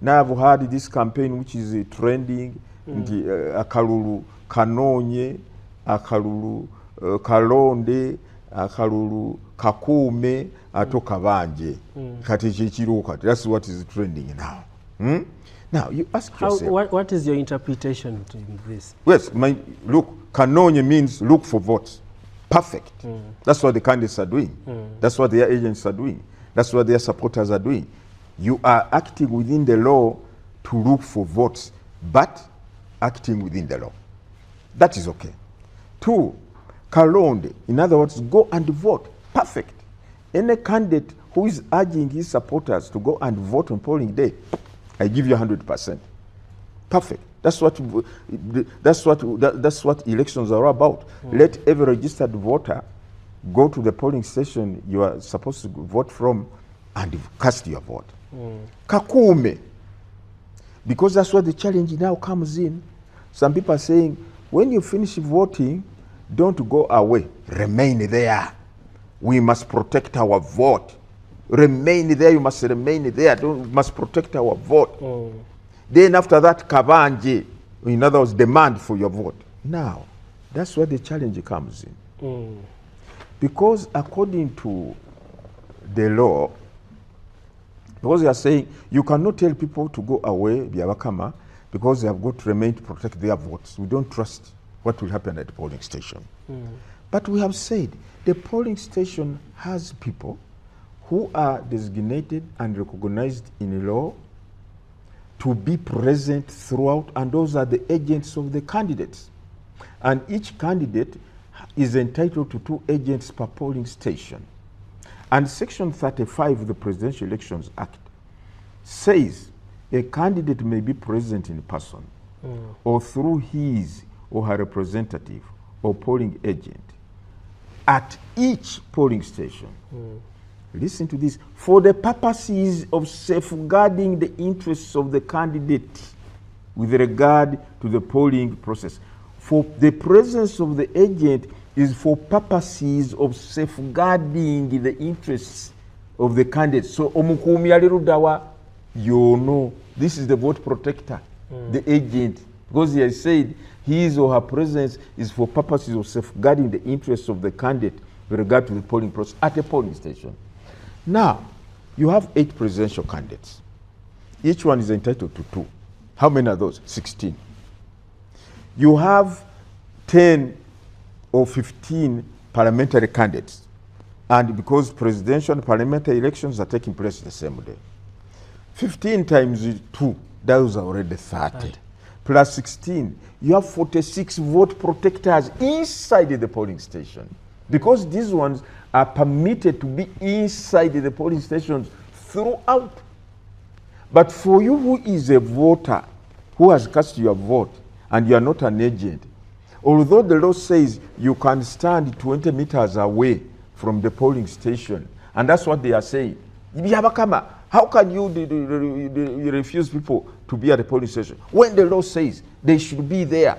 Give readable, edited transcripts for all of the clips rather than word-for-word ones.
Now I've had this campaign which is trending, akalulu kanonye, akalulu kalonde, akalulu kakume, ato kabanje. Kati chechiro kati. That's what is trending now. Now you ask yourself. What is your interpretation to this? Yes, look, kanonye means look for votes. Perfect. That's what the candidates are doing. That's what their agents are doing. That's what their supporters are doing. You are acting within the law to look for votes, but acting within the law. That is okay. 2, kalonde, in other words, go and vote. Perfect. Any candidate who is urging his supporters to go and vote on polling day, I give you 100%. Perfect. That's what elections are about. Let every registered voter go to the polling station you are supposed to vote from and cast your vote. Kakume. Because that's where the challenge now comes in. Some people are saying, when you finish voting, don't go away. Remain there. We must protect our vote. Remain there. You must remain there. You must protect our vote. Then after that, kabanje, in other words, demand for your vote. Now, that's where the challenge comes in. Because according to the law, because they are saying you cannot tell people to go away, Byabakama, because they have got to remain to protect their votes. We don't trust what will happen at the polling station. But we have said the polling station has people who are designated and recognized in law to be present throughout, and those are the agents of the candidates. And each candidate is entitled to 2 agents per polling station. And Section 35 of the Presidential Elections Act says a candidate may be present in person or through his or her representative or polling agent at each polling station. Listen to this. For the purposes of safeguarding the interests of the candidate with regard to the polling process. For the presence of the agent is for purposes of safeguarding the interests of the candidate. So, omukumi alirudawa, you know, this is the vote protector, the agent, because he has said his or her presence is for purposes of safeguarding the interests of the candidate with regard to the polling process at a polling station. Now, you have 8 presidential candidates. Each one is entitled to 2. How many are those? 16. You have 10 or 15 parliamentary candidates. And because presidential and parliamentary elections are taking place the same day. 15 times 2, those are already 30. Plus 16, you have 46 vote protectors inside the polling station. Because these ones are permitted to be inside the polling stations throughout. But for you who is a voter, who has cast your vote, and you are not an agent, although the law says you can stand 20 meters away from the polling station, and that's what they are saying. Byabakama, how can you refuse people to be at the polling station when the law says they should be there?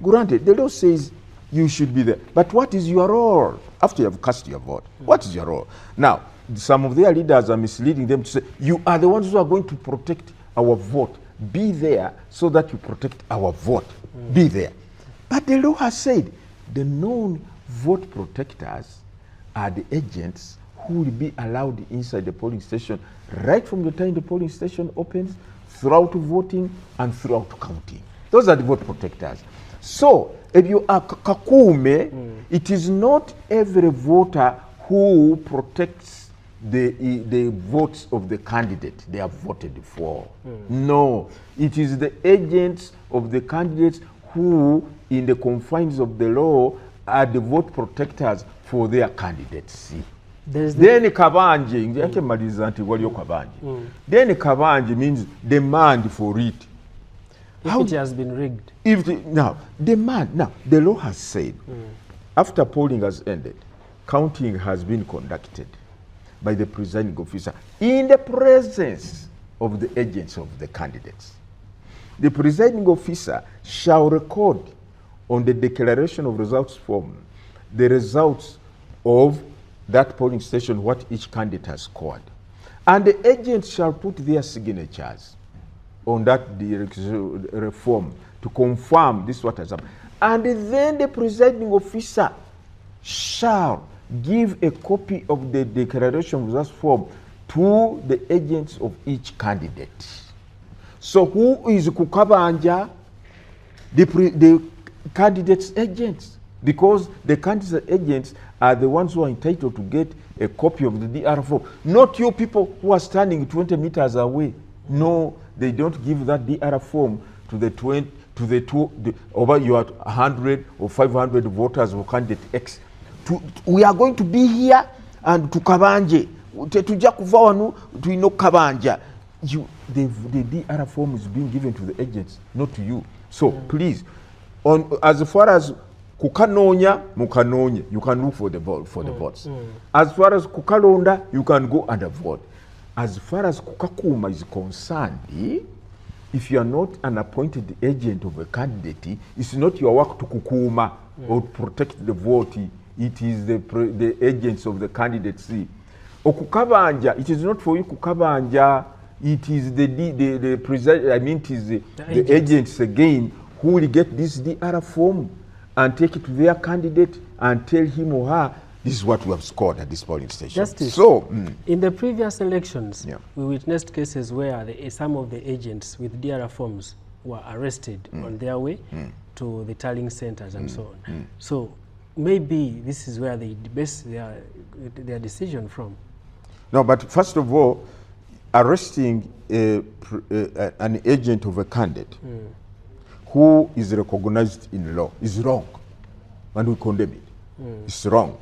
Granted, the law says you should be there. But what is your role after you have cast your vote? What is your role? Now, some of their leaders are misleading them to say, you are the ones who are going to protect our vote. Be there so that you protect our vote. Be there. But the law has said the known vote protectors are the agents who will be allowed inside the polling station right from the time the polling station opens, throughout voting, and throughout counting. Those are the vote protectors. So, if you are kakume, it is not every voter who protects the votes of the candidate they have voted for. No, it is the agents of the candidates who, in the confines of the law, are the vote protectors for their candidates. Then kabanje, then kabanje means demand for it. If it has been rigged. Now, demand. Now, the law has said, after polling has ended, counting has been conducted by the presiding officer in the presence of the agents of the candidates. The presiding officer shall record on the declaration of results form the results of that polling station, what each candidate has scored. And the agents shall put their signatures on that reform to confirm this is what has happened. And then the presiding officer shall give a copy of the declaration of results form to the agents of each candidate. So who is kukabanja? The candidates' agents. Because the candidates' agents are the ones who are entitled to get a copy of the DR form. Not you people who are standing 20 meters away. No, they don't give that DR form to the over your 100 or 500 voters of candidate X. We are going to be here and to kabanje. Tetuja kuva wanu to ino kabanja. The DR form is being given to the agents, not to you. So please, as far as kukanonya, mukanonya, you can look for the votes. As far as kukalonda, you can go and vote. As far as kukakuma is concerned, if you are not an appointed agent of a candidate, it's not your work to kukuma or protect the vote. It is the agents of the candidates. Okukabanja, it is not for you kukabanja. It is the agents again who will get this DR form and take it to their candidate and tell him or her, this is what we have scored at this polling station. Justice, so, in the previous elections, we witnessed cases where some of the agents with DR forms were arrested on their way to the tallying centers and so on. So maybe this is where they base their decision from. No, but first of all, arresting an agent of a candidate who is recognized in law is wrong, and we condemn it. It's wrong.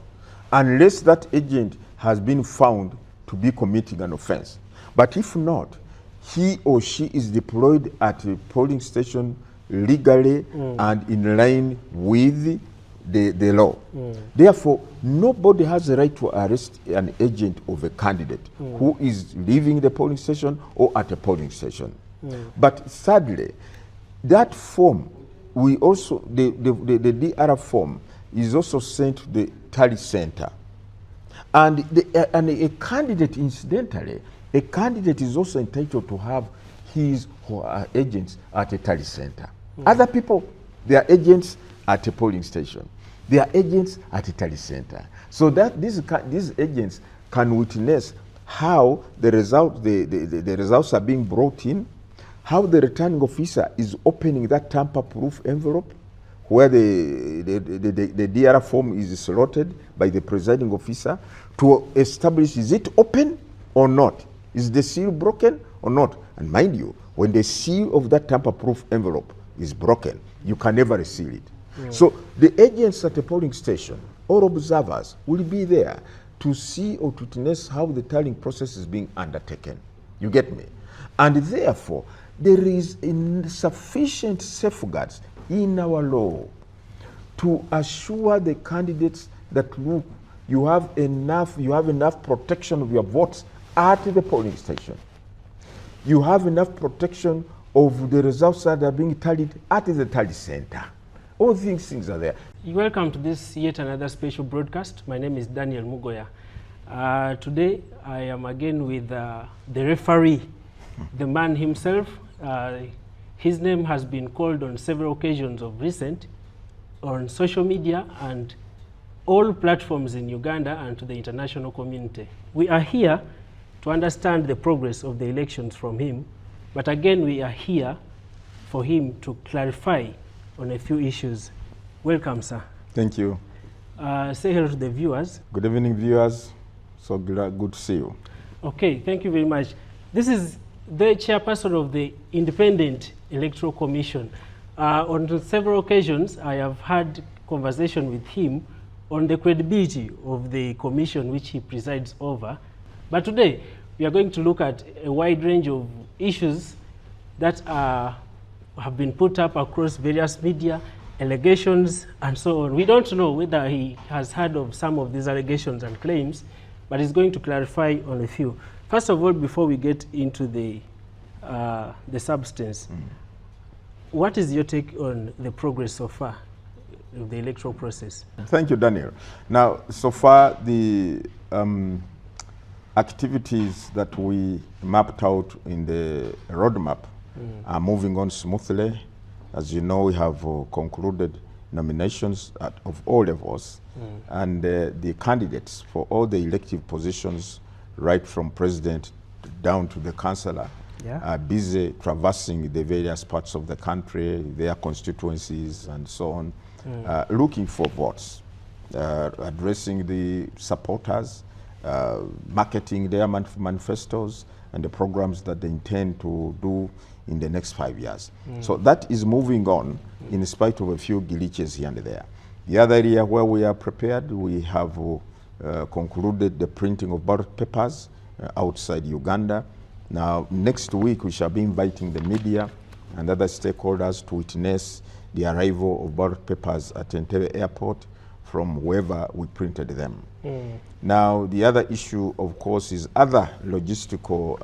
Unless that agent has been found to be committing an offense. But if not, he or she is deployed at a polling station legally and in line with the law. Therefore, nobody has the right to arrest an agent of a candidate who is leaving the polling station or at a polling station. But thirdly, that form, we also, the DR form is also sent to the tally center. And a candidate, incidentally, a candidate is also entitled to have his or her agents at a tally center. Other people, they are agents at a polling station. They are agents at a tally center. So that these agents can witness how the results are being brought in, how the returning officer is opening that tamper-proof envelope where the DR form is slotted by the presiding officer to establish, is it open or not? Is the seal broken or not? And mind you, when the seal of that tamper-proof envelope is broken, you can never reseal it. So the agents at the polling station or observers will be there to see or to witness how the tallying process is being undertaken. You get me? And therefore, there is insufficient safeguards in our law to assure the candidates that, look, you have enough protection of your votes at the polling station. You have enough protection of the results that are being tallied at the tally center. All these things are there. Welcome to this yet another special broadcast. My name is Daniel Mugoya. Today I am again with the referee, the man himself. His name has been called on several occasions of recent on social media and all platforms in Uganda and to the international community. We are here to understand the progress of the elections from him, but again we are here for him to clarify on a few issues. Welcome, sir. Thank you. Say hello to the viewers. Good evening, viewers. So good to see you. Okay, thank you very much. This is the chairperson of the Independent Electoral Commission. On several occasions, I have had conversation with him on the credibility of the commission which he presides over. But today, we are going to look at a wide range of issues that have been put up across various media, allegations, and so on. We don't know whether he has heard of some of these allegations and claims, but he's going to clarify on a few. First of all, before we get into the substance, what is your take on the progress so far of the electoral process? Thank you, Daniel. Now, so far, the activities that we mapped out in the roadmap are moving on smoothly. As you know, we have concluded nominations of all levels, and the candidates for all the elective positions, right from president down to the councillor, are busy traversing the various parts of the country, their constituencies and so on, looking for votes, addressing the supporters, marketing their manifestos and the programs that they intend to do in the next 5 years. So that is moving on in spite of a few glitches here and there. The other area where we are prepared, we have concluded the printing of ballot papers outside Uganda. Now, next week we shall be inviting the media and other stakeholders to witness the arrival of ballot papers at Entebbe Airport from wherever we printed them. Now, the other issue, of course, is other logistical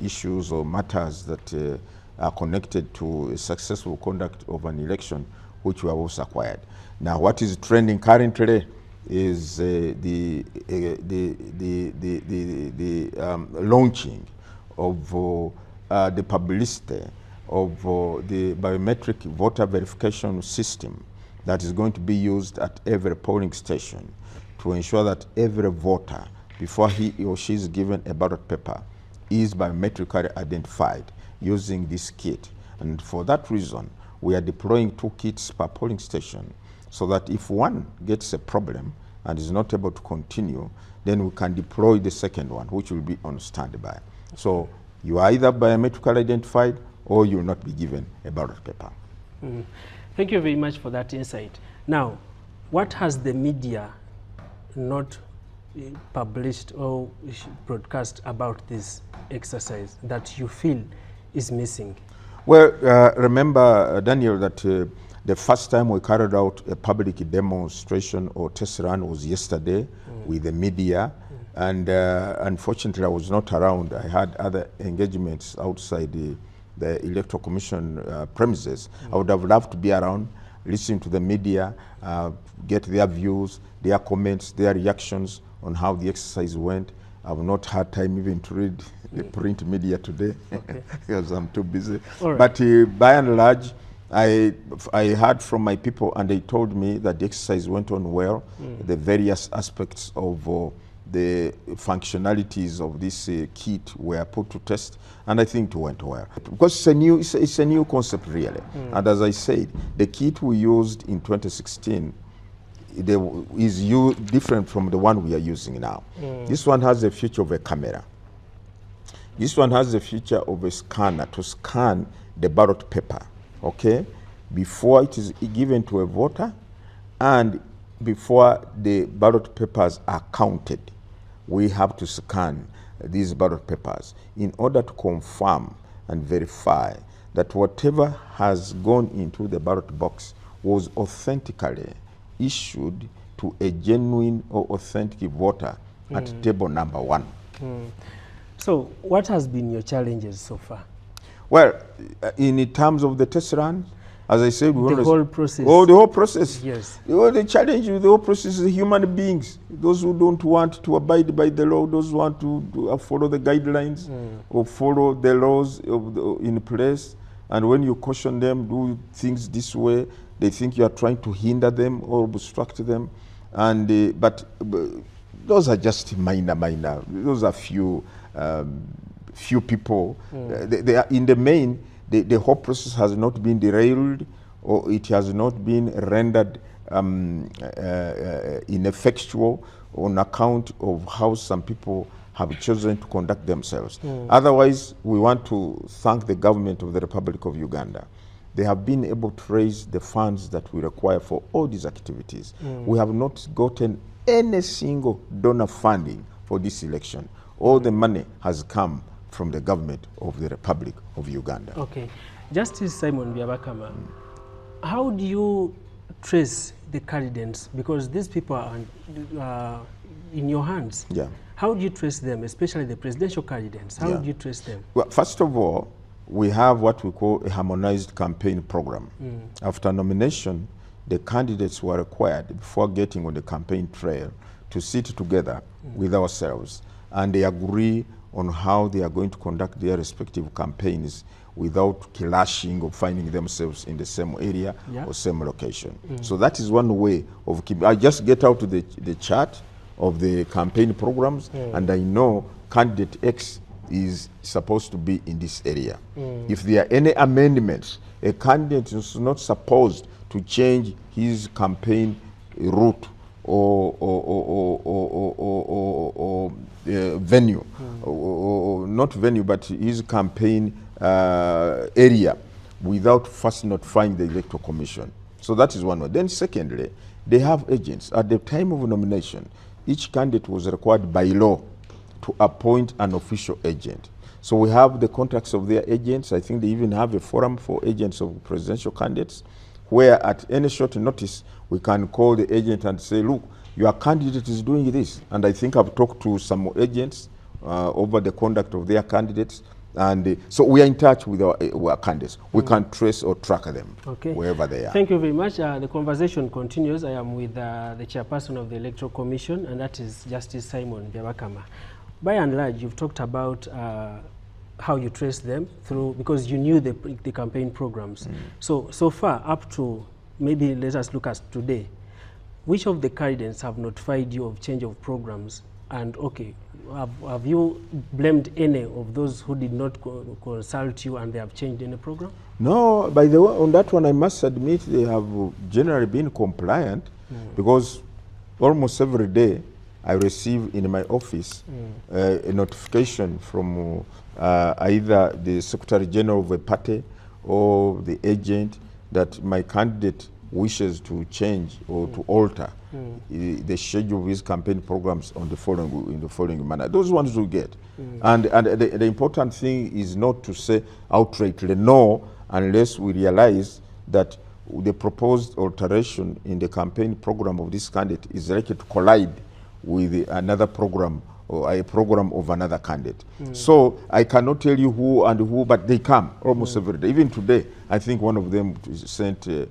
issues or matters that are connected to a successful conduct of an election, which we have also acquired. Now, what is trending currently is the launching of the publicity of the biometric voter verification system that is going to be used at every polling station to ensure that every voter, before he or she is given a ballot paper, is biometrically identified using this kit. And for that reason, we are deploying 2 kits per polling station, so that if one gets a problem and is not able to continue, then we can deploy the second one, which will be on standby. So you are either biometrically identified or you will not be given a ballot paper. Thank you very much for that insight. Now, what has the media not published or broadcast about this exercise that you feel is missing? Well, remember, Daniel, that the first time we carried out a public demonstration or test run was yesterday with the media. And unfortunately, I was not around. I had other engagements outside the Electoral Commission premises. I would have loved to be around, listen to the media, get their views, their comments, their reactions on how the exercise went. I've not had time even to read the print media today because I'm too busy. But by and large, I heard from my people and they told me that the exercise went on well. The various aspects of the functionalities of this kit were put to test, and I think it went well. Because it's a new concept really. And as I said, the kit we used in 2016 is different from the one we are using now. This one has the feature of a camera. This one has the feature of a scanner to scan the ballot paper, okay, before it is given to a voter and before the ballot papers are counted. We have to scan these ballot papers in order to confirm and verify that whatever has gone into the ballot box was authentically issued to a genuine or authentic voter at table number 1. So what has been your challenges so far? Well, in terms of the test run, as I said, the whole process. Oh, the whole process. Yes. The challenge with the whole process is human beings. Those who don't want to abide by the law, those who want to follow the guidelines or follow the laws in place. And when you caution them, do things this way, they think you are trying to hinder them or obstruct them. And but those are just minor. Those are few people. They are, in the main, the whole process has not been derailed or it has not been rendered ineffectual on account of how some people have chosen to conduct themselves. Otherwise, we want to thank the government of the Republic of Uganda. They have been able to raise the funds that we require for all these activities. We have not gotten any single donor funding for this election. All the money has come from the government of the Republic of Uganda. Okay. Justice Simon Byabakama, how do you trace the candidates? Because these people are in your hands. Yeah. How do you trace them, especially the presidential candidates? How do you trace them? Well, first of all, we have what we call a harmonized campaign program. After nomination, the candidates were required, before getting on the campaign trail, to sit together with ourselves and they agree on how they are going to conduct their respective campaigns without clashing or finding themselves in the same area or same location. So that is one way of keeping. I just get out the chart of the campaign programs, and I know candidate X is supposed to be in this area. If there are any amendments, a candidate is not supposed to change his campaign route or venue, or not venue, but his campaign area without first notifying the Electoral Commission. So that is one way. Then secondly, they have agents. At the time of nomination, each candidate was required by law to appoint an official agent. So we have the contacts of their agents. I think they even have a forum for agents of presidential candidates, where at any short notice, we can call the agent and say, look, your candidate is doing this. And I think I've talked to some agents over the conduct of their candidates. And so we are in touch with our candidates. We can trace or track them wherever they are. Thank you very much. The conversation continues. I am with the chairperson of the Electoral Commission, and that is Justice Simon Byabakama. By and large, you've talked about how you trace them through, because you knew the campaign programs. So far, up to maybe let us look at today, which of the candidates have notified you of change of programs? And have you blamed any of those who did not consult you and they have changed any program? No, by the way, on that one, I must admit they have generally been compliant, because almost every day I receive in my office a notification from either the Secretary General of a party or the agent that my candidate wishes to change or to alter the schedule of his campaign programs on the following manner. Those ones we get. And the important thing is not to say outrightly no, unless we realize that the proposed alteration in the campaign program of this candidate is likely to collide with another program or a program of another candidate. So I cannot tell you who and who, but they come almost every day. Even today, I think one of them sent a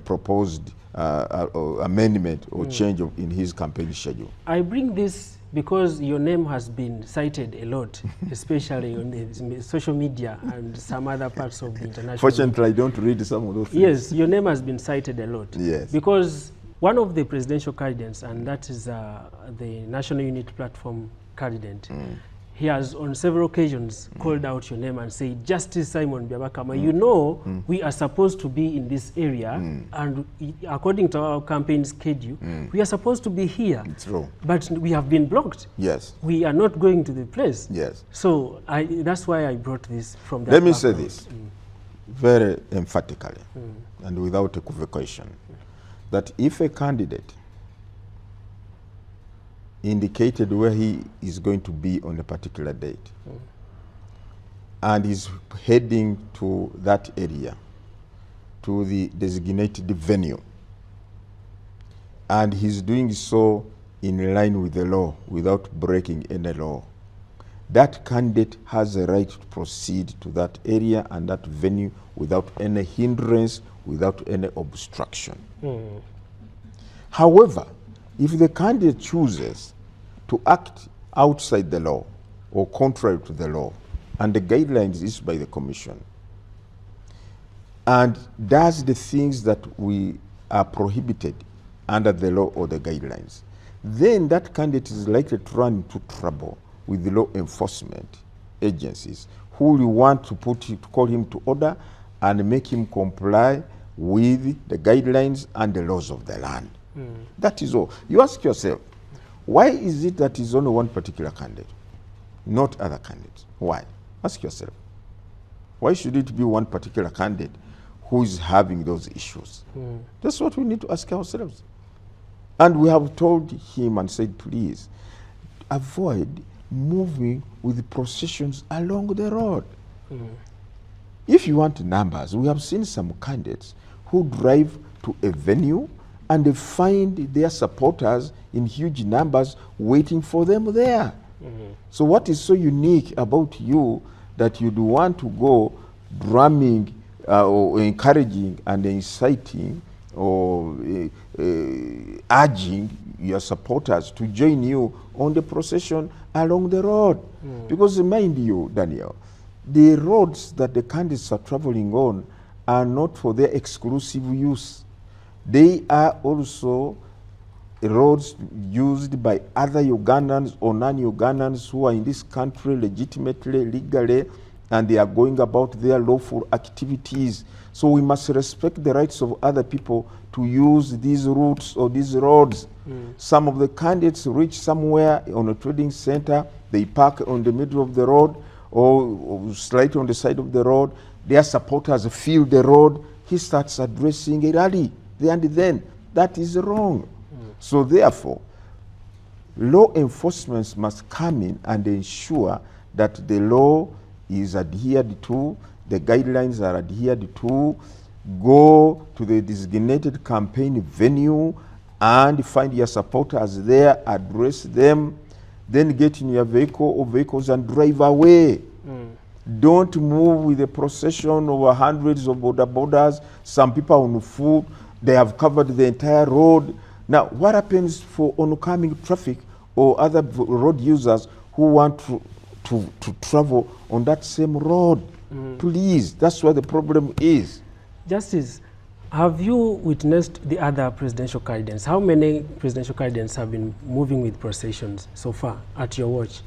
proposed amendment or change in his campaign schedule. I bring this because your name has been cited a lot, especially on the social media and some other parts of the international. Fortunately, I don't read some of those things. Yes, your name has been cited a lot. Yes. Because one of the presidential candidates, and that is the National Unity Platform candidate, he has on several occasions called out your name and said, Justice Simon Byabakama, you know we are supposed to be in this area, and according to our campaign schedule, we are supposed to be here. It's true. But we have been blocked. Yes. We are not going to the place. Yes. So that's why I brought this from that Let me background. say this very emphatically and without equivocation, that if a candidate indicated where he is going to be on a particular date and is heading to that area, to the designated venue, and he's doing so in line with the law without breaking any law, that candidate has a right to proceed to that area and that venue without any hindrance, without any obstruction. However, if the candidate chooses to act outside the law or contrary to the law and the guidelines issued by the Commission, and does the things that we are prohibited under the law or the guidelines, then that candidate is likely to run into trouble with the law enforcement agencies who will want to call him to order and make him comply with the guidelines and the laws of the land. That is all. You ask yourself, why is it that is only one particular candidate, not other candidates? Why? Ask yourself. Why should it be one particular candidate who is having those issues? That's what we need to ask ourselves. And we have told him and said, please, avoid moving with processions along the road. If you want numbers, we have seen some candidates who drive to a venue and they find their supporters in huge numbers waiting for them there. So what is so unique about you that you'd want to go drumming or encouraging and inciting or urging your supporters to join you on the procession along the road? Because mind you, Daniel, the roads that the candidates are traveling on are not for their exclusive use. They are also roads used by other Ugandans or non-Ugandans who are in this country legitimately, legally, and they are going about their lawful activities. So we must respect the rights of other people to use these routes or these roads. Some of the candidates reach somewhere on a trading center, they park on the middle of the road or slightly on the side of the road. Their supporters fill the road. He starts addressing a rally. And then that is wrong. So therefore, law enforcement must come in and ensure that the law is adhered to, the guidelines are adhered to, go to the designated campaign venue and find your supporters there, address them, then get in your vehicle or vehicles and drive away. Don't move with a procession over hundreds of borders. Some people on foot, they have covered the entire road. Now, what happens for oncoming traffic or other road users who want to travel on that same road? Please, that's where the problem is. Justice, have you witnessed the other presidential candidates? How many presidential candidates have been moving with processions so far at your watch?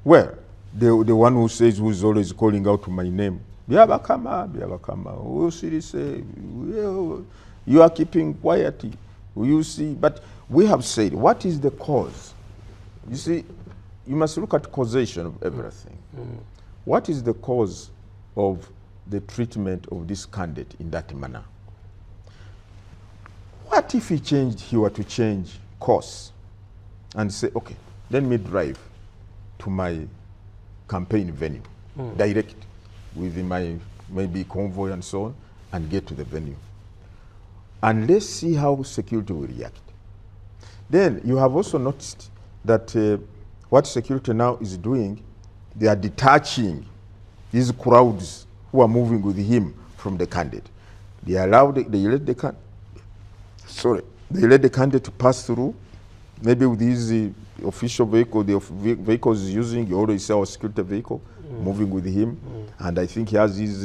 Well, the one who says, who is always calling out my name, Byabakama, Byabakama, who say, you are keeping quiet. You see, but we have said, what is the cause? You see, you must look at causation of everything. What is the cause of the treatment of this candidate in that manner? What if he were to change course and say, okay, let me drive to my campaign venue, direct with my maybe convoy and so on, and get to the venue. And let's see how security will react. Then you have also noticed that what security now is doing, they are detaching these crowds who are moving with him from the candidate. They let the candidate to pass through, maybe with his official vehicle, the vehicles he's using. You already saw a security vehicle moving with him, and I think he has his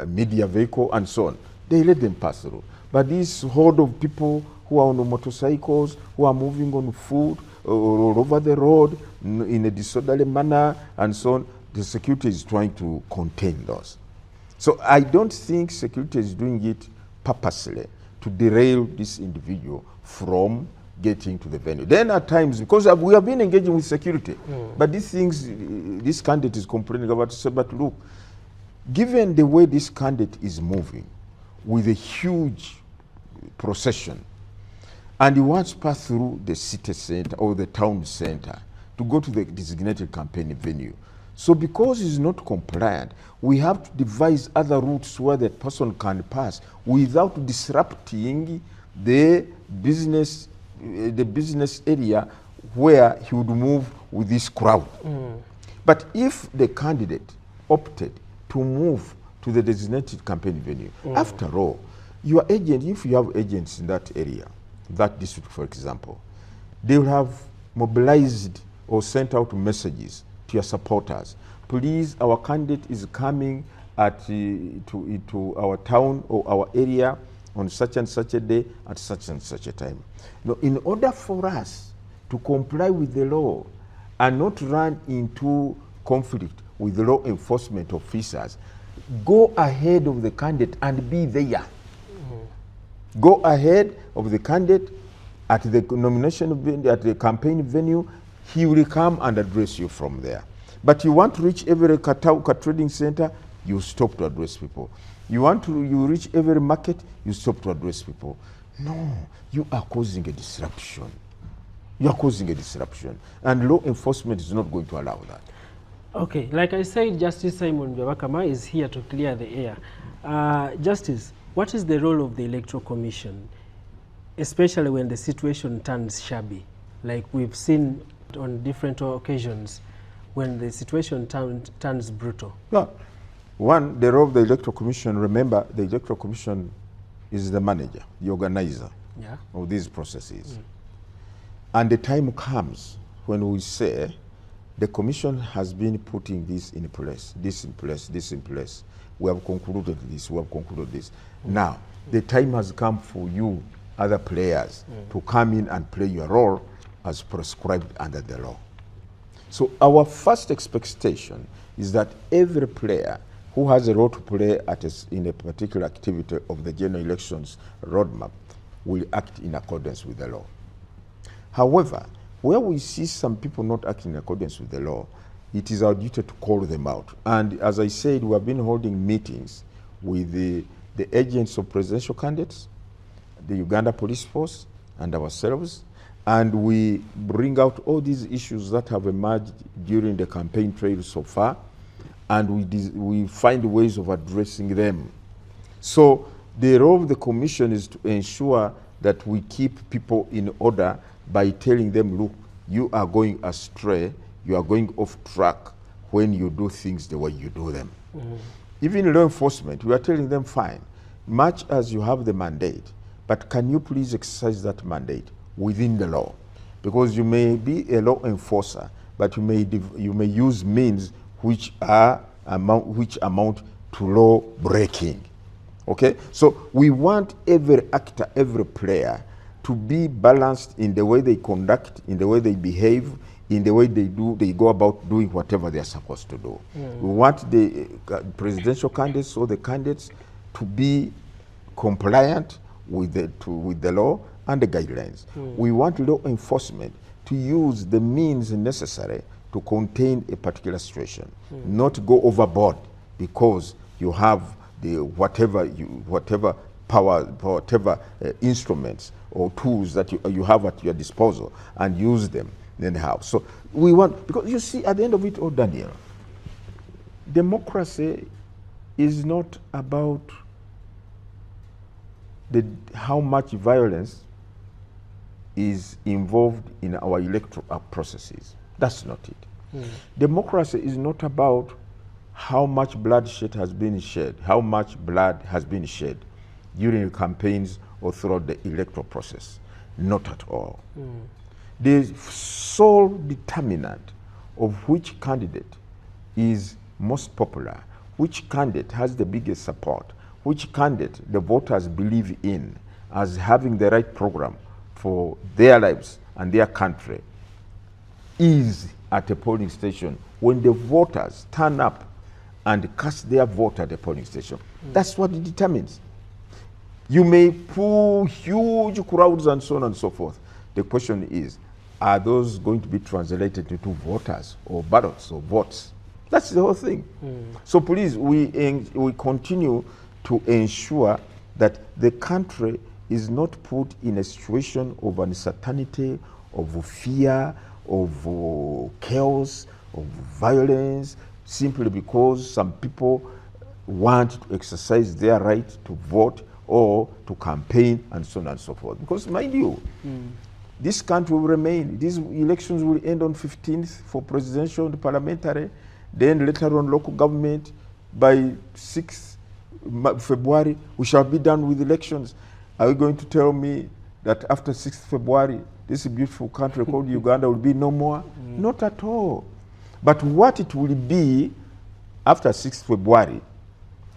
media vehicle and so on. They let them pass through. But this horde of people who are on motorcycles, who are moving on foot or over the road in a disorderly manner and so on, the security is trying to contain those. So I don't think security is doing it purposely to derail this individual from getting to the venue. Then at times, because we have been engaging with security, but these things, this candidate is complaining about, say, but look, given the way this candidate is moving with a huge procession, and he wants to pass through the city center or the town center to go to the designated campaign venue. So because he's not compliant, we have to devise other routes where that person can pass without disrupting the business area where he would move with this crowd. But if the candidate opted to move to the designated campaign venue, after all, your agent, if you have agents in that area, that district, for example, they will have mobilized or sent out messages to your supporters. Please, our candidate is coming to our town or our area on such and such a day at such and such a time. Now, in order for us to comply with the law and not run into conflict with the law enforcement officers, go ahead of the candidate and be there. Go ahead of the candidate at the nomination venue, at the campaign venue. He will come and address you from there. But you want to reach every trading center, you stop to address people. You reach every market, you stop to address people. No, you are causing a disruption. You are causing a disruption. And law enforcement is not going to allow that. Okay, like I said, Justice Simon Byabakama is here to clear the air. Justice, what is the role of the Electoral Commission, especially when the situation turns shabby, like we've seen on different occasions when the situation turns brutal? No. One, the role of the Electoral Commission, remember, the Electoral Commission is the manager, the organizer of these processes. And the time comes when we say the commission has been putting this in place, this in place, this in place. We have concluded this, we have concluded this. Now, the time has come for you, other players, to come in and play your role as prescribed under the law. So our first expectation is that every player who has a role to play in a particular activity of the general elections roadmap will act in accordance with the law. However, where we see some people not acting in accordance with the law, it is our duty to call them out. And as I said, we have been holding meetings with the agents of presidential candidates, the Uganda Police Force, and ourselves, and we bring out all these issues that have emerged during the campaign trail so far, and we find ways of addressing them. So the role of the commission is to ensure that we keep people in order by telling them, look, you are going astray, you are going off track when you do things the way you do them. Even law enforcement, we are telling them, fine, much as you have the mandate, but can you please exercise that mandate within the law? Because you may be a law enforcer, but you may use means which amount to law breaking. Okay, so we want every actor, every player to be balanced in the way they conduct, in the way they behave, in the way they go about doing whatever they are supposed to do. We want the presidential candidates or the candidates to be compliant with the law and the guidelines. We want law enforcement to use the means necessary to contain a particular situation, not go overboard because you have the whatever power, whatever instruments or tools that you have at your disposal and use them anyhow. So we want, because you see, at the end of it all, Daniel, democracy is not about how much violence is involved in our electoral processes. That's not it. Democracy is not about how much bloodshed has been shed, how much blood has been shed during campaigns or throughout the electoral process. Not at all. The sole determinant of which candidate is most popular, which candidate has the biggest support, which candidate the voters believe in as having the right program for their lives and their country, is at a polling station when the voters turn up and cast their vote at the polling station. That's what it determines. You may pull huge crowds and so on and so forth. The question is, are those going to be translated into voters or ballots or votes? That's the whole thing. So please, we continue to ensure that the country is not put in a situation of uncertainty, of fear, of chaos, of violence, simply because some people want to exercise their right to vote or to campaign and so on and so forth. Because mind you, this country will remain. These elections will end on 15th for presidential and parliamentary, then later on local government. By 6th February, we shall be done with elections. Are you going to tell me that after 6th February, this beautiful country called Uganda will be no more? Not at all. But what it will be after 6th February,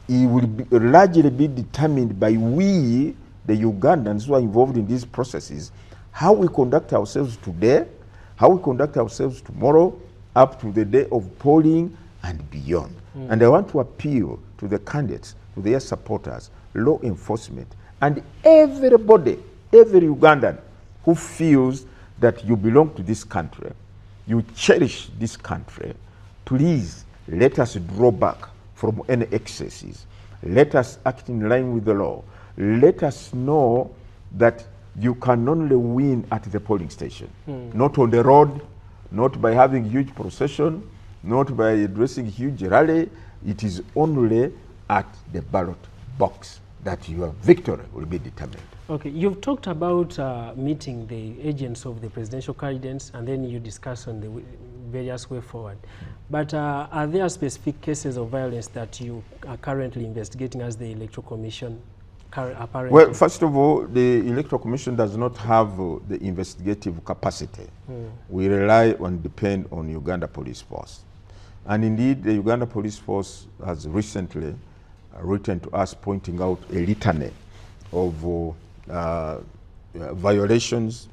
it will largely be determined by we, the Ugandans who are involved in these processes, how we conduct ourselves today, how we conduct ourselves tomorrow, up to the day of polling and beyond. And I want to appeal to the candidates, to their supporters, law enforcement, and everybody, every Ugandan who feels that you belong to this country, you cherish this country, please let us draw back from any excesses. Let us act in line with the law. Let us know that you can only win at the polling station, not on the road, not by having huge procession, not by addressing huge rally. It is only at the ballot box that your victory will be determined. Okay, you've talked about meeting the agents of the presidential candidates, and then you discuss on the various way forward. But are there specific cases of violence that you are currently investigating as the Electoral Commission? apparently? Well, first of all, the Electoral Commission does not have the investigative capacity. We rely and depend on Uganda Police Force. And indeed, the Uganda Police Force has recently written to us pointing out a litany of violations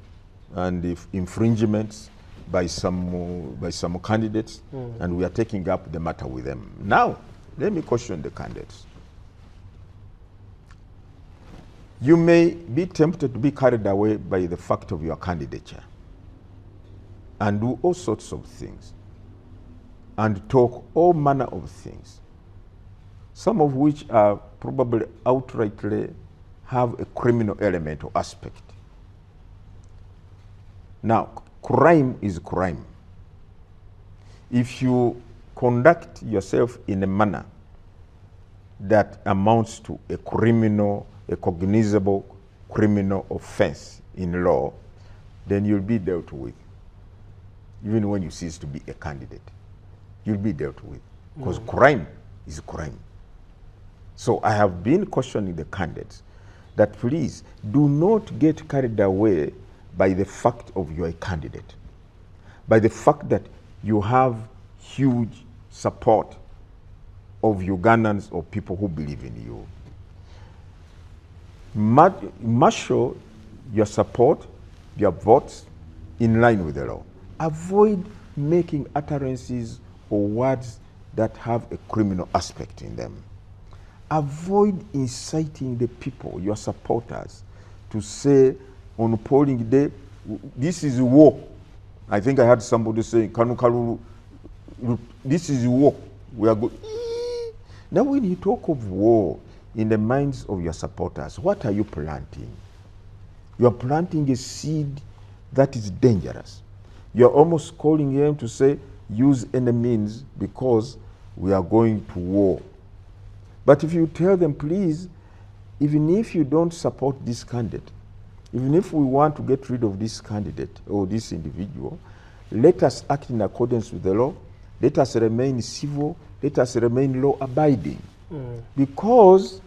and infringements by some candidates, and we are taking up the matter with them. Now, let me question the candidates. You may be tempted to be carried away by the fact of your candidature and do all sorts of things and talk all manner of things, some of which are probably outrightly have a criminal element or aspect. Now, crime is crime. If you conduct yourself in a manner that amounts to a cognizable criminal offense in law, then you'll be dealt with. Even when you cease to be a candidate, you'll be dealt with. Because crime is crime. So I have been cautioning the candidates that please do not get carried away by the fact of you're a candidate, by the fact that you have huge support of Ugandans or people who believe in you. Marshal your support, your votes in line with the law. Avoid making utterances or words that have a criminal aspect in them. Avoid inciting the people, your supporters, to say on polling day, this is war. I think I heard somebody saying, Kanu, this is war. We are good. Now when you talk of war in the minds of your supporters, what are you planting? You are planting a seed that is dangerous. You are almost calling them to say, use any means because we are going to war. But if you tell them, please, even if you don't support this candidate, even if we want to get rid of this candidate or this individual, let us act in accordance with the law. Let us remain civil. Let us remain law-abiding. Because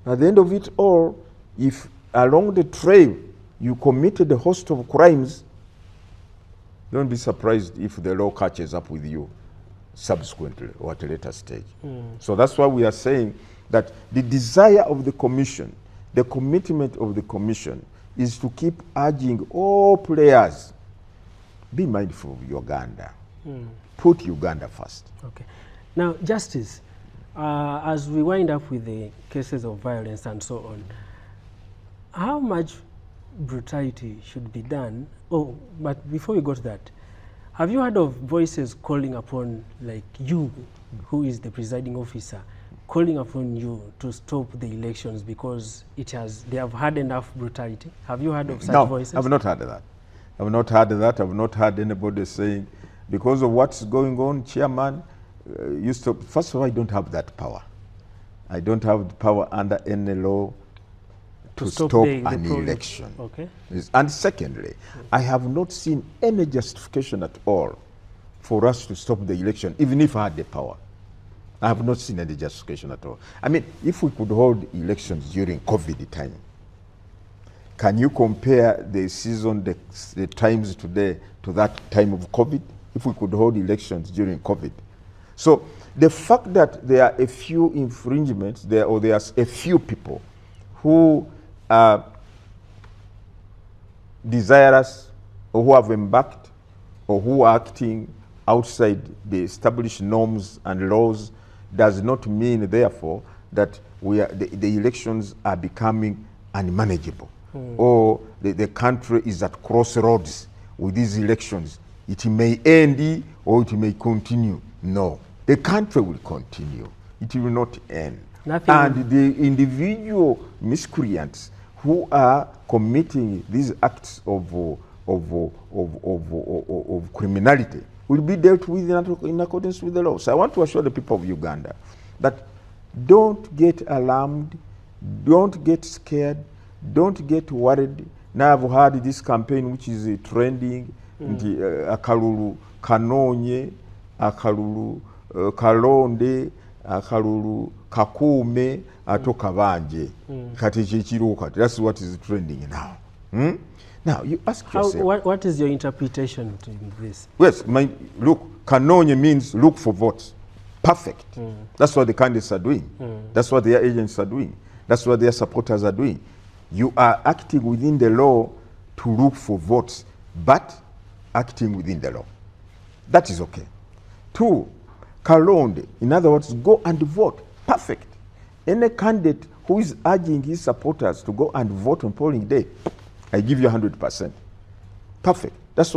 at the end of it all, if along the trail you committed a host of crimes, don't be surprised if the law catches up with you subsequently or at a later stage. So that's why we are saying that the desire of the commission, the commitment of the commission is to keep urging all players, be mindful of Uganda. Put Uganda first. Okay. Now, Justice, as we wind up with the cases of violence and so on, how much brutality should be done? Oh, but before we go to that, have you heard of voices calling upon, like you, who is the presiding officer, calling upon you to stop the elections because they have had enough brutality? Have you heard of such voices? No, I've not heard that. I've not heard that. I've not heard anybody saying, because of what's going on, Chairman, first of all, I don't have that power. I don't have the power under any law to stop an election. Okay. And secondly, I have not seen any justification at all for us to stop the election, even if I had the power. I have not seen any justification at all. I mean, if we could hold elections during COVID time, can you compare the season, the times today to that time of COVID? If we could hold elections during COVID. So the fact that there are a few infringements there, or there's a few people who are desirous or who have embarked or who are acting outside the established norms and laws does not mean, therefore, that the elections are becoming unmanageable or the country is at crossroads with these elections. It may end or it may continue. No, the country will continue. It will not end. And the individual miscreants who are committing these acts of criminality will be dealt with in accordance with the law. So I want to assure the people of Uganda that don't get alarmed, don't get scared, don't get worried. Now I've heard this campaign which is trending, akalulu kanonye, akalulu kalonde, akalulu kakuume ato kabanje kati kyekiriwo kati. That's what is trending now. Now you ask yourself, what is your interpretation to this? Yes, look, kanonye means look for votes. Perfect. That's what the candidates are doing. That's what their agents are doing. That's what their supporters are doing. You are acting within the law to look for votes, but acting within the law. That is okay. 2, kalonde, in other words, go and vote. Perfect. Any candidate who is urging his supporters to go and vote on polling day, I give you 100%. Perfect. That's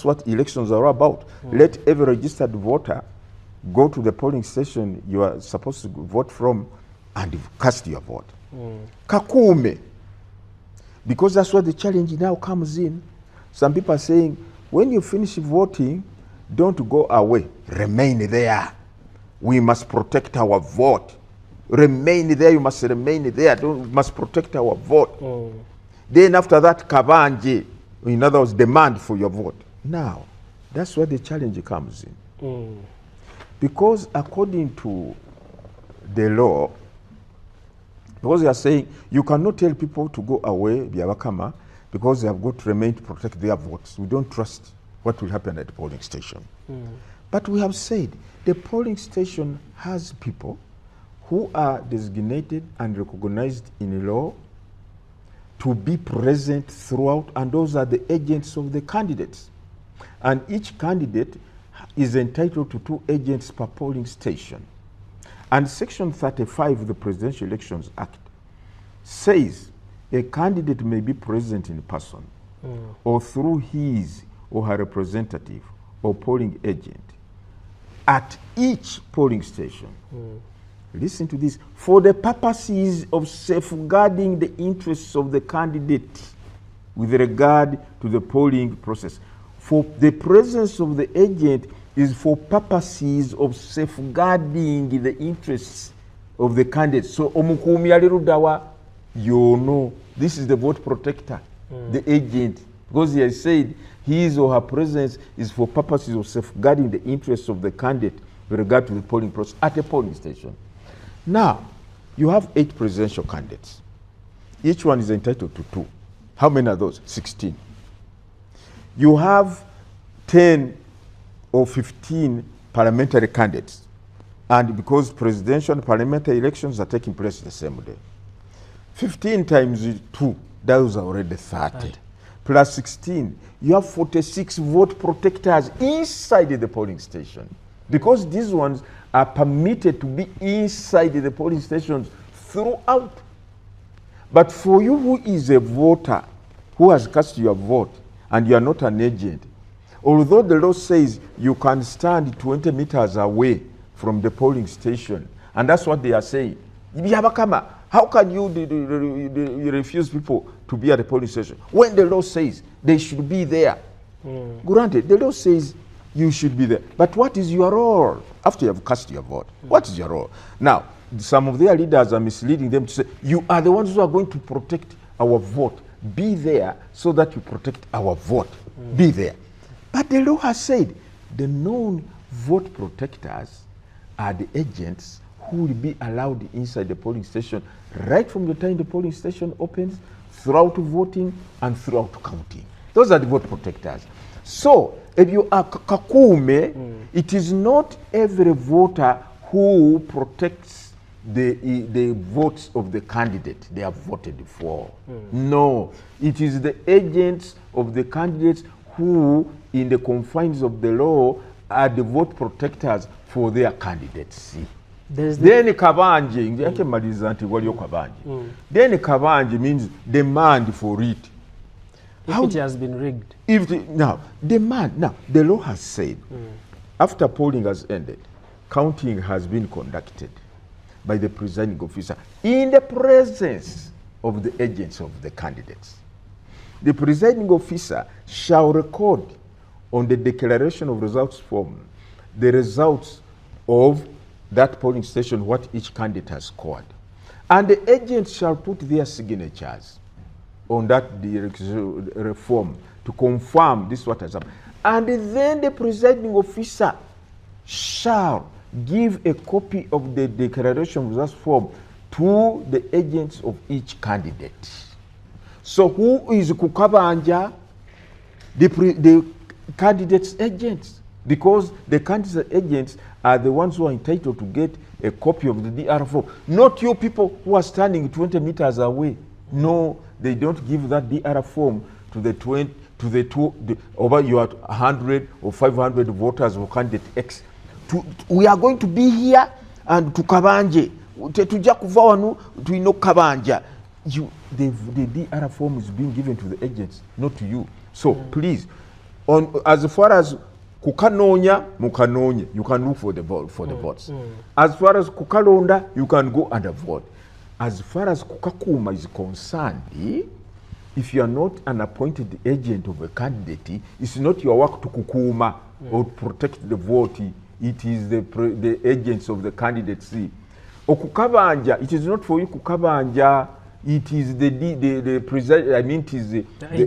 what elections are about. Let every registered voter go to the polling station you are supposed to vote from and cast your vote. Kakume. Because that's what the challenge now comes in. Some people are saying, when you finish voting, don't go away. Remain there. We must protect our vote. Remain there. You must remain there. You must protect our vote. Then after that, kabanje. In other words, demand for your vote. Now, that's where the challenge comes in. Because according to the law, because they are saying you cannot tell people to go away, Byabakama, because they have got to remain to protect their votes. We don't trust what will happen at the polling station. But we have said the polling station has people who are designated and recognized in law to be present throughout, and those are the agents of the candidates. And each candidate is entitled to 2 agents per polling station. And Section 35 of the Presidential Elections Act says a candidate may be present in person or through his or her representative or polling agent at each polling station. Listen to this. For the purposes of safeguarding the interests of the candidate with regard to the polling process. For the presence of the agent is for purposes of safeguarding the interests of the candidate. So, omukumi alirudawa, you know, this is the vote protector, the agent, because he has said his or her presence is for purposes of safeguarding the interests of the candidate with regard to the polling process at a polling station. Now, you have 8 presidential candidates. Each one is entitled to 2. How many are those? 16. You have 10 or 15 parliamentary candidates. And because presidential and parliamentary elections are taking place the same day. 15 times 2, those are already 30. Plus 16, you have 46 vote protectors inside the polling station. Because these ones are permitted to be inside the polling stations throughout. But for you who is a voter, who has cast your vote, and you are not an agent, although the law says you can stand 20 meters away from the polling station, and that's what they are saying. Byabakama, how can you refuse people to be at the polling station when the law says they should be there? Granted, the law says you should be there. But what is your role after you have cast your vote? What is your role? Now, some of their leaders are misleading them to say, you are the ones who are going to protect our vote. Be there so that you protect our vote. Be there. But the law has said the known vote protectors are the agents who will be allowed inside the polling station right from the time the polling station opens, throughout voting, and throughout counting. Those are the vote protectors. So, if you are kakume, it is not every voter who protects the votes of the candidate they have voted for. No, it is the agents of the candidates who, in the confines of the law, are the vote protectors for their candidates. Then kabanje, then kabanje means demand for it. If it has been rigged. Now, the law has said, after polling has ended, counting has been conducted by the presiding officer in the presence of the agents of the candidates. The presiding officer shall record on the declaration of results form the results of that polling station, what each candidate has scored. And the agents shall put their signatures on that reform to confirm this what has happened. And then the presiding officer shall give a copy of the declaration of results form to the agents of each candidate. So who is kukabanja? The candidates' agents, because the candidates' agents are the ones who are entitled to get a copy of the DR form, not you people who are standing 20 meters away. No, they don't give that DR form to the over your 100 or 500 voters of candidate X. We are going to be here and to kabanje. Tetuja kuva wanu tuino kabanja. The DR form is being given to the agents, not to you. So please, as far as kukanonya, mukanonya, you can look for the votes. As far as kukalonda, you can go and vote. As far as kukakuma is concerned, if you are not an appointed agent of a candidate, it's not your work to kukuma or protect the vote. It is the agents of the candidacy. Okukabanja, it is not for you kukabanja. It is the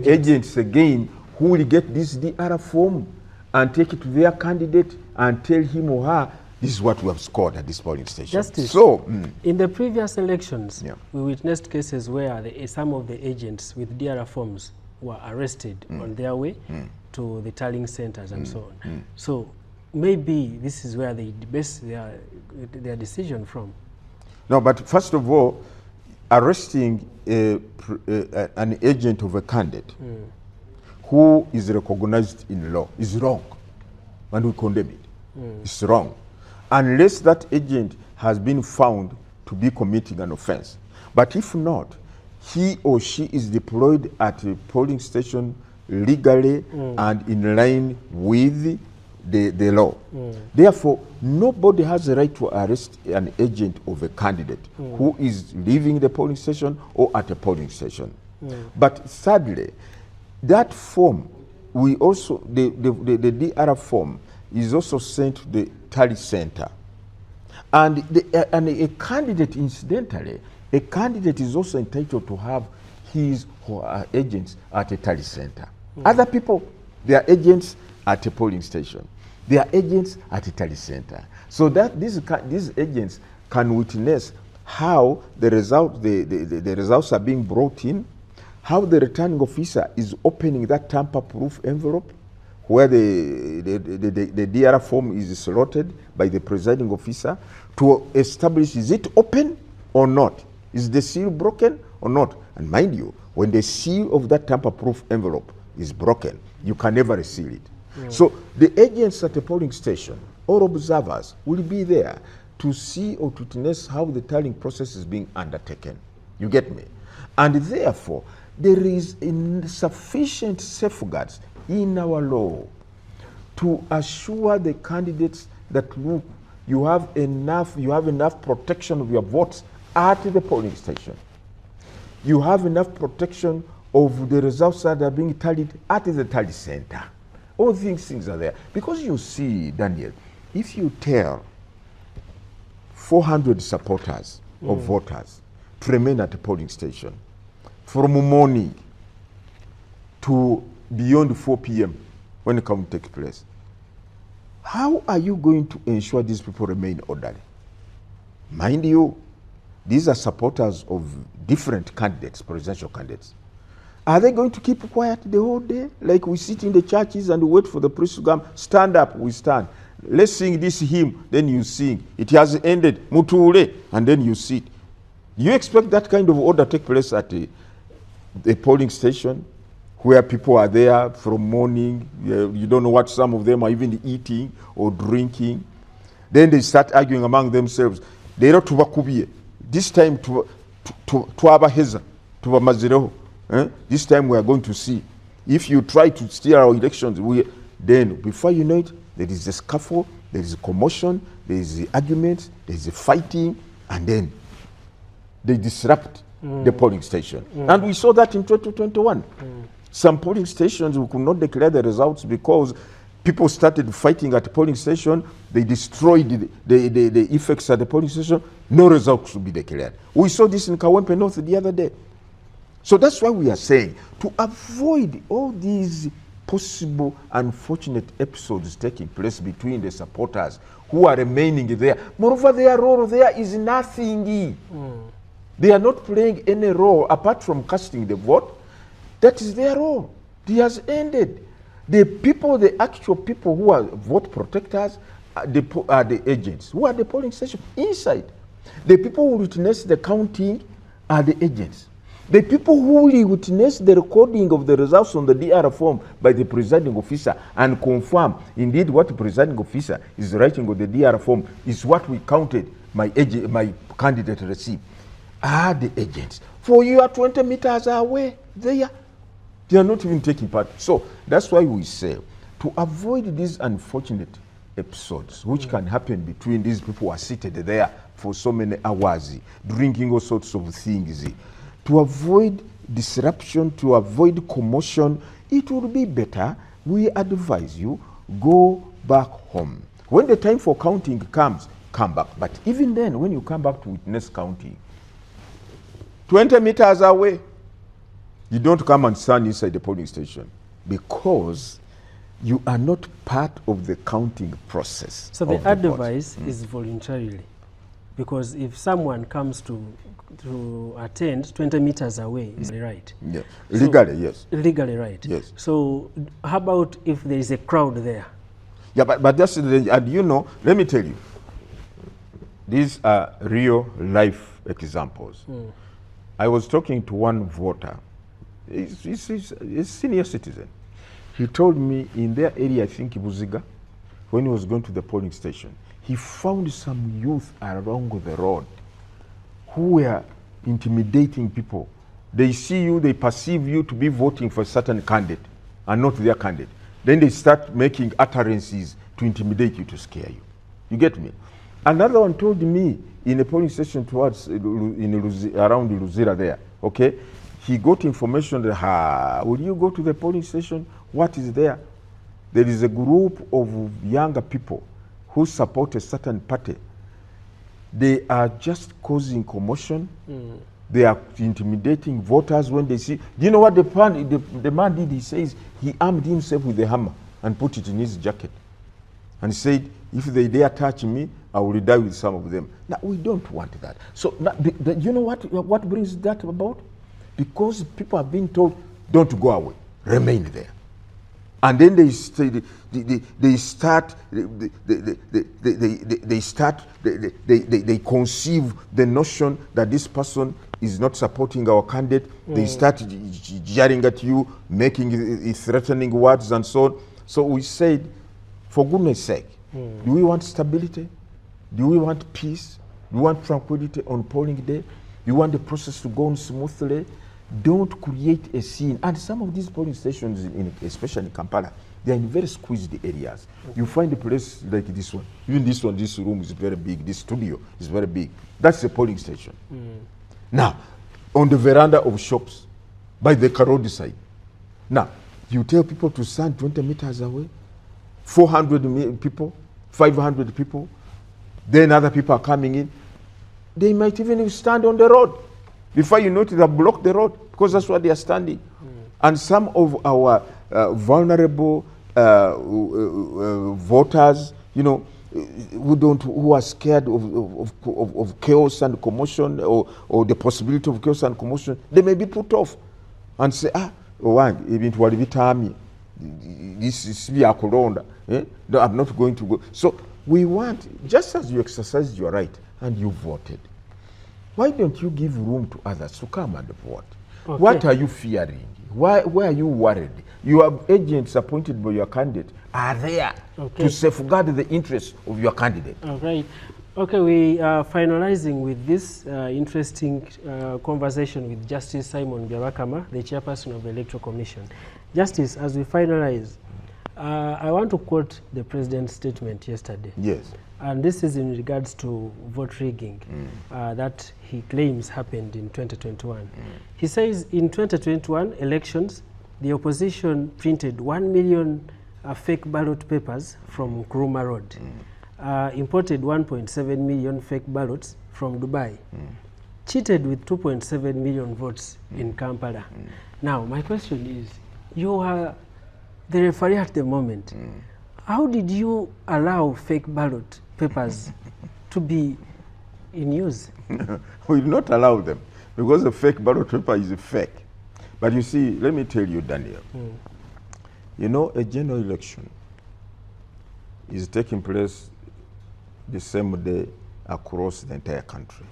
agents again who will get this DR form and take it to their candidate and tell him or her, this is what we have scored at this polling station. Justice, so, in the previous elections, we witnessed cases where some of the agents with DR forms were arrested on their way to the tallying centers and so on. So maybe this is where they base their decision from. No, but first of all, arresting an agent of a candidate who is recognized in law is wrong, and we condemn it. It's wrong, unless that agent has been found to be committing an offense. But if not, he or she is deployed at a polling station legally and in line with the law. Therefore, nobody has the right to arrest an agent of a candidate who is leaving the polling station or at a polling station. But sadly, that form, we also, the DR form is also sent to the tally center. And a candidate, incidentally, a candidate is also entitled to have his or her agents at a tally center. Other people, they are agents at a polling station. They are agents at a tally center. So that these agents can witness how the results are being brought in, how the returning officer is opening that tamper-proof envelope where the DR form is slotted by the presiding officer to establish, is it open or not? Is the seal broken or not? And mind you, when the seal of that tamper-proof envelope is broken, you can never reseal it. So the agents at the polling station or observers will be there to see or to witness how the tallying process is being undertaken. You get me? And therefore, there is insufficient safeguards in our law to assure the candidates that, look, you have enough protection of your votes at the polling station. You have enough protection of the results that are being tallied at the tally center. All these things are there. Because you see, Daniel, if you tell 400 supporters of voters to remain at the polling station from morning to beyond 4 p.m. when the count takes place, how are you going to ensure these people remain orderly? Mind you, these are supporters of different candidates, presidential candidates. Are they going to keep quiet the whole day? Like we sit in the churches and wait for the priest to come, stand up, we stand. Let's sing this hymn, then you sing. It has ended, muture, and then you sit. You expect that kind of order to take place at a polling station where people are there from morning, you don't know what some of them are even eating or drinking. Then they start arguing among themselves. They don't tubakubiye. This time tuabaheza, tubamazireho. This time we are going to see. If you try to steal our elections, then before you know it, there is a scuffle, there is a commotion, there is the argument, there is a fighting, and then they disrupt the polling station. And we saw that in 2021. Some polling stations we could not declare the results because people started fighting at the polling station. They destroyed the effects at the polling station. No results to be declared. We saw this in Kawempe North the other day. So that's why we are saying, to avoid all these possible unfortunate episodes taking place between the supporters who are remaining there. Moreover, their role there is nothing. They are not playing any role apart from casting the vote. That is their role. It has ended. The people, the actual people who are vote protectors are the agents. Who are the polling station? Inside. The people who witness the counting are the agents. The people who will witness the recording of the results on the DR form by the presiding officer and confirm indeed what the presiding officer is writing on the DR form is what we counted my candidate received, are the agents. For you are 20 meters away there. They are not even taking part. So that's why we say, to avoid these unfortunate episodes which can happen between these people who are seated there for so many hours, drinking all sorts of things, to avoid disruption, to avoid commotion, it would be better, we advise you, go back home. When the time for counting comes, come back. But even then, when you come back to witness counting, 20 meters away, you don't come and stand inside the polling station because you are not part of the counting process. So the advice is voluntarily, because if someone comes to attend 20 meters away, is right. Yeah. Legally, yes. Legally right. Yes. So how about if there is a crowd there? Yeah, but that's the, and you know, let me tell you, these are real life examples. I was talking to one voter. He's a senior citizen. He told me in their area, I think Buziga, when he was going to the polling station, he found some youth along the road who were intimidating people. They see you, they perceive you to be voting for a certain candidate and not their candidate. Then they start making utterances to intimidate you, to scare you. You get me? Another one told me in a polling station towards around Luzira there, okay? He got information that, will you go to the polling station? What is there? There is a group of younger people who support a certain party. They are just causing commotion. They are intimidating voters when they see. Do you know what the man did? He says he armed himself with a hammer and put it in his jacket. And said, if they dare touch me, I will die with some of them. Now, we don't want that. So, you know what brings that about? Because people are being told, don't go away, remain there. And then they conceive the notion that this person is not supporting our candidate. They start jeering at you, making threatening words and so on. So we said, for goodness sake, do we want stability? Do we want peace? Do we want tranquility on polling day? Do you want the process to go on smoothly? Don't create a scene. And some of these polling stations, especially in Kampala, they are in very squeezed areas. You find a place like this one. Even this one, this room is very big. This studio is very big. That's a polling station. Now, on the veranda of shops, by the roadside. Now, you tell people to stand 20 meters away, 400 people, 500 people, then other people are coming in. They might even stand on the road. Before you know it, they have blocked the road because that's where they are standing. And some of our vulnerable voters, you know, who are scared of chaos and commotion or the possibility of chaos and commotion, they may be put off and say, this is Corona. No, I'm not going to go. So we want, just as you exercised your right and you voted, why don't you give room to others to come and vote? Okay. What are you fearing? Why are you worried? Your agents appointed by your candidate are there to safeguard the interests of your candidate. All right. Okay, we are finalizing with this interesting conversation with Justice Simon Byabakama, the chairperson of the Electoral Commission. Justice, as we finalize, I want to quote the President's statement yesterday. Yes. And this is in regards to vote rigging that he claims happened in 2021. He says in 2021 elections, the opposition printed 1 million fake ballot papers from Nkrumah Road, imported 1.7 million fake ballots from Dubai, cheated with 2.7 million votes in Kampala. Now, my question is, you are the referee at the moment. How did you allow fake ballot papers to be in use? We will not allow them, because the fake ballot paper is fake. But you see, let me tell you, Daniel, you know, a general election is taking place the same day across the entire country.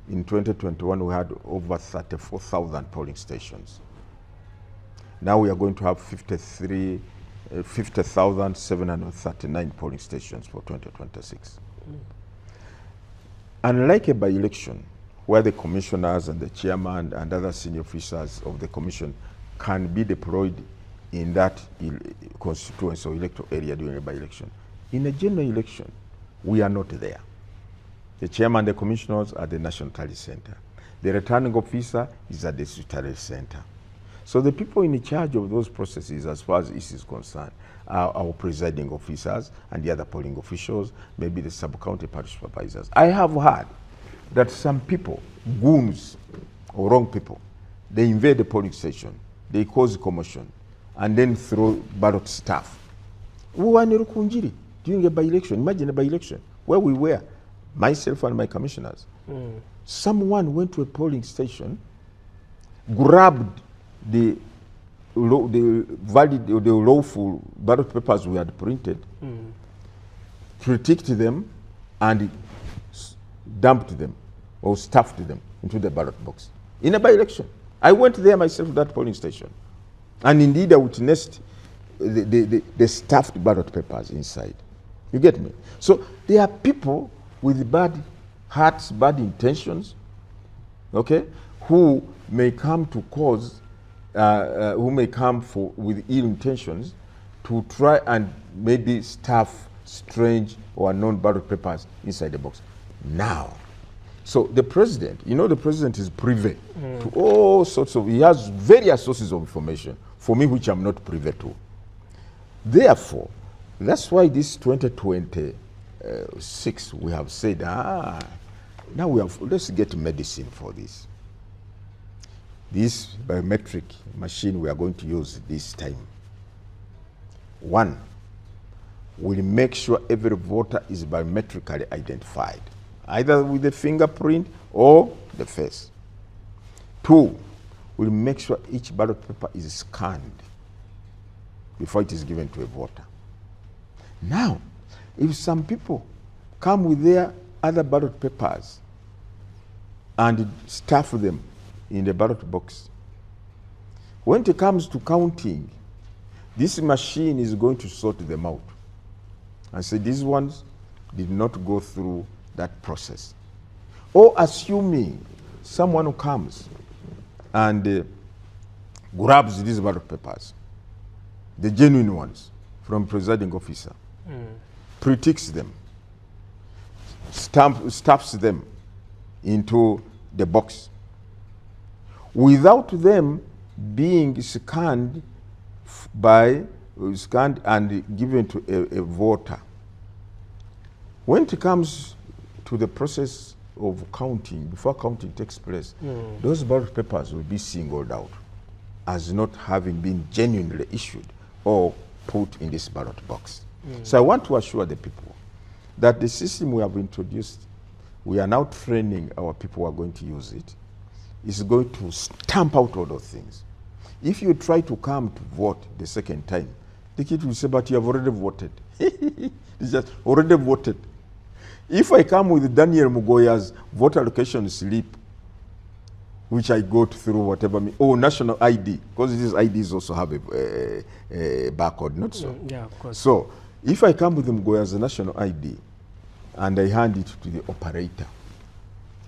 In 2021, we had over 34,000 polling stations. Now we are going to have 50,739 polling stations for 2026. Unlike a by-election, where the commissioners and the chairman and other senior officers of the commission can be deployed in that constituency or electoral area during a by-election, in a general election, we are not there. The chairman and the commissioners are at the National Tally Center. The returning officer is at the Tally Center. So the people in charge of those processes, as far as EC is concerned, are our presiding officers and the other polling officials, maybe the sub-county party supervisors. I have heard that some people, goons or wrong people, they invade the polling station, they cause commotion, and then throw ballot stuff. We were in Rukunjiri during a by-election. Imagine a by-election where we were, myself and my commissioners. Someone went to a polling station, grabbed the lawful ballot papers we had printed, critiqued them, and dumped them or stuffed them into the ballot box in a by-election. I went there myself to that polling station, and indeed I witnessed the stuffed ballot papers inside. You get me? So there are people with bad hearts, bad intentions, okay, who may come to cause with ill intentions to try and maybe stuff strange or unknown ballot papers inside the box. Now, so the president, you know, the president is privy to all sorts of, he has various sources of information, for me, which I'm not privy to. Therefore, that's why this 2026, we have said, now let's get medicine for this. This biometric machine we are going to use this time. One, we'll make sure every voter is biometrically identified, either with the fingerprint or the face. Two, we'll make sure each ballot paper is scanned before it is given to a voter. Now, if some people come with their other ballot papers and stuff them in the ballot box, when it comes to counting, this machine is going to sort them out and say these ones did not go through that process. Or assuming someone who comes and grabs these ballot papers, the genuine ones from presiding officer, critiques them, stuffs them into the box, without them being scanned and given to a voter. When it comes to the process of counting, before counting takes place, those ballot papers will be singled out as not having been genuinely issued or put in this ballot box. So I want to assure the people that the system we have introduced, we are now training our people who are going to use it, is going to stamp out all those things. If you try to come to vote the second time, the kid will say, but you have already voted. It's just already voted. If I come with Daniel Mugoya's voter allocation slip, which I got through whatever, national ID, because these IDs also have a barcode, not so? Yeah, of course. So, if I come with Mugoya's national ID and I hand it to the operator,